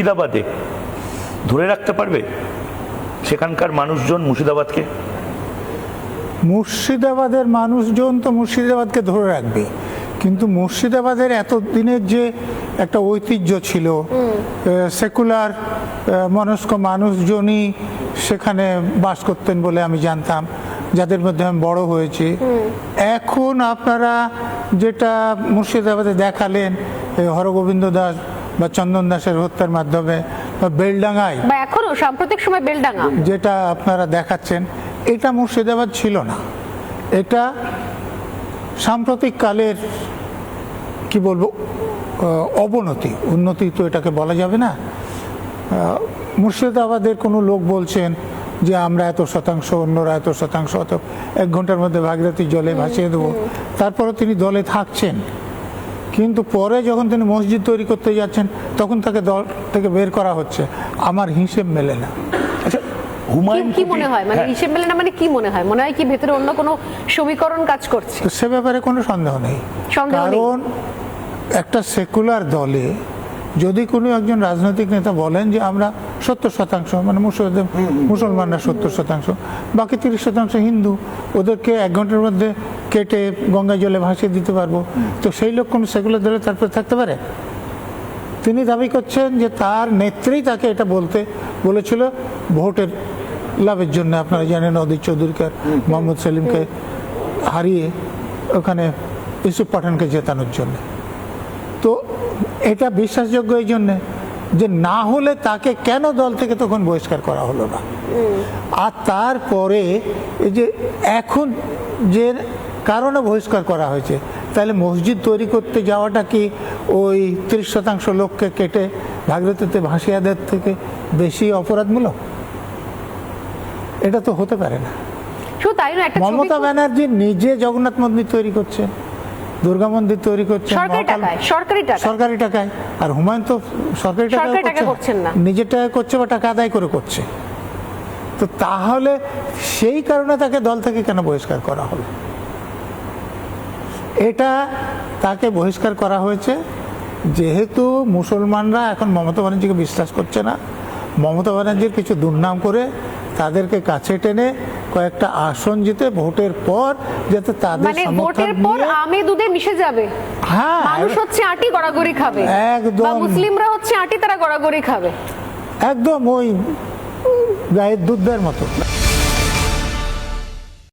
মুর্শিদাবাদে ধরে রাখতে পারবে সেখানকার মানুষজন মুর্শিদাবাদকে? মুর্শিদাবাদের মানুষজন তো মুর্শিদাবাদকে ধরে রাখবে, কিন্তু মুর্শিদাবাদের এতদিনের যে একটা ঐতিহ্য ছিল, সেকুলার মনস্ক মানুষজনই সেখানে বাস করতেন বলে আমি জানতাম, যাদের মধ্যে আমি বড় হয়েছি। এখন আপনারা যেটা মুর্শিদাবাদে দেখালেন হরগোবিন্দ দাস বা চন্দন দাসের হত্যার মাধ্যমে, বা বেলডাঙ্গায় বা এখনো সাম্প্রতিক সময় বেলডাঙ্গা যেটা আপনারা দেখাচ্ছেন, এটা মুর্শিদাবাদ ছিল না। এটা সাম্প্রতিক কালের কি বলবো অবনতি, উন্নতি তো এটাকে বলা যাবে না। মুর্শিদাবাদের কোনো লোক বলছেন যে আমরা এত শতাংশ, অন্যরা এত শতাংশ, অত 1 ঘন্টার মধ্যে ভাগীরথী জলে ভাসিয়ে দেবো। তারপরে তিনি দলে থাকছেন, কিন্তু পরে যখন তিনি মসজিদ তৈরি করতে যাচ্ছেন তখন তাকে দল থেকে বের করা হচ্ছে। আমার হিসেব মেলে না। আচ্ছা, হুমায়ুন কি মনে হয়, মানে হিসেব মেলে না মানে কি মনে হয়? মনে হয় কি ভেতরে অন্য কোনো সমীকরণ কাজ করছে? তো সে ব্যাপারে কোনো সন্দেহ নেই, কারণ একটা সেকুলার দলে যদি কোনো একজন রাজনৈতিক নেতা বলেন যে আমরা 70%, মানে মুসলমানরা 70%, বাকি 30% হিন্দু, ওদেরকে 1 ঘন্টার মধ্যে কেটে গঙ্গা জলে ভাসিয়ে দিতে পারবো, তো সেই লোক কোনো সেকুলার দলে তারপরে থাকতে পারে? তিনি দাবি করছেন যে তার নেত্রী তাকে এটা বলতে বলেছিল ভোটের লাভের জন্য। আপনারা জানেন অধীর চৌধুরীকে, মোহাম্মদ সেলিমকে হারিয়ে ওখানে ইউসুফ পাঠানকে জেতানোর জন্য। তো এটা বিশ্বাসযোগ্য এই জন্যে যে না হলে তাকে কেন দল থেকে তখন বহিষ্কার করা হলো না। আর তারপরে এই যে এখন যে কারণে বহিষ্কার করা হয়েছে, তাহলে মসজিদ তৈরি করতে যাওয়াটা কি ওই 30% লোককে কেটে ভাগীরথীতে ভাসিয়ে দেওয়ার থেকে বেশি অপরাধমূলক? এটা তো হতে পারে না। মমতা ব্যানার্জি নিজে জগন্নাথ মন্দির তৈরি করছে, দুর্গা মন্দির তৈরি করছে সরকারি টাকায়, আর হুমায়ুন তো সরকারি টাকা করছেন না, নিজের টাকা করছে বা টাকা আদায় করে করছে। তো তাহলে সেই কারণে তাকে দল থেকে কেন বহিষ্কার করা হলো? এটা তাকে বহিষ্কার করা হয়েছে যেহেতু মুসলমানরা এখন মমতা ব্যানার্জিকে বিশ্বাস করছে না। মমতা ব্যানার্জির কিছু দুর্নাম করে তাদেরকে কাছে টেনে কয়েকটা আসন জিতে ভোটের পর যাতে তাদের ভোটের পর আমে দুধে মিশে যাবে। হ্যাঁ, মানুষ হচ্ছে আটি গড়াগড়ি খাবে, একদম মুসলিমরা হচ্ছে আটি তারা গড়াগড়ি খাবে, একদম ওই গায়ের দুধের মতো।